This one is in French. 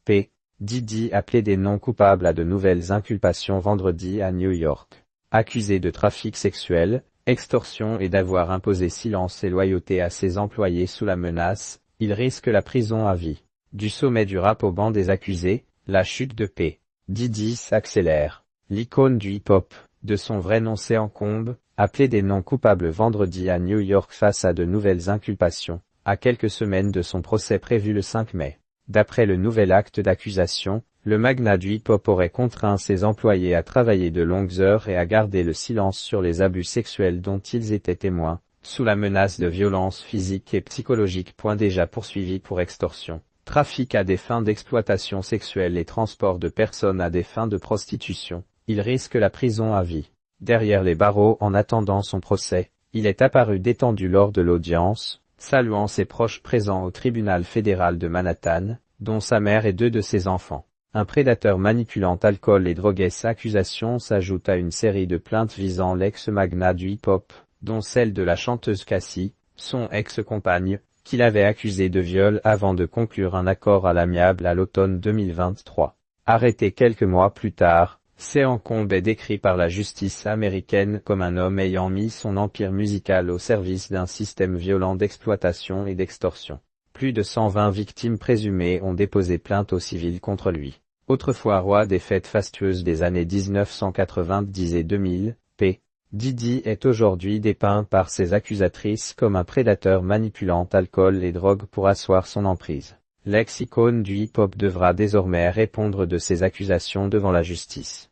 P. Diddy a plaidé non coupable à de nouvelles inculpations vendredi à New York. Accusé de trafic sexuel, extorsion et d'avoir imposé silence et loyauté à ses employés sous la menace, il risque la prison à vie. Du sommet du rap au banc des accusés, la chute de P. Diddy s'accélère. L'icône du hip-hop, de son vrai nom Sean a plaidé non coupable vendredi à New York face à de nouvelles inculpations, à quelques semaines de son procès prévu le 5 mai. D'après le nouvel acte d'accusation, le magnat du hip-hop aurait contraint ses employés à travailler de longues heures et à garder le silence sur les abus sexuels dont ils étaient témoins, sous la menace de violences physiques et psychologiques. Déjà poursuivi pour extorsion, trafic à des fins d'exploitation sexuelle et transport de personnes à des fins de prostitution. Il risque la prison à vie. Derrière les barreaux en attendant son procès, il est apparu détendu lors de l'audience, saluant ses proches présents au tribunal fédéral de Manhattan, dont sa mère et 2 de ses enfants. Un prédateur manipulant alcool et droguait. Ces accusations s'ajoutent à une série de plaintes visant l'ex-magnat du hip-hop, dont celle de la chanteuse Cassie, son ex-compagne, qu'il avait accusé de viol avant de conclure un accord à l'amiable à l'automne 2023. Arrêté quelques mois plus tard, Sean est décrit par la justice américaine comme un homme ayant mis son empire musical au service d'un système violent d'exploitation et d'extorsion. Plus de 120 victimes présumées ont déposé plainte au civil contre lui. Autrefois roi des fêtes fastueuses des années 1990 et 2000, P. Diddy est aujourd'hui dépeint par ses accusatrices comme un prédateur manipulant alcool et drogue pour asseoir son emprise. L'ex-icône du hip-hop devra désormais répondre de ces accusations devant la justice.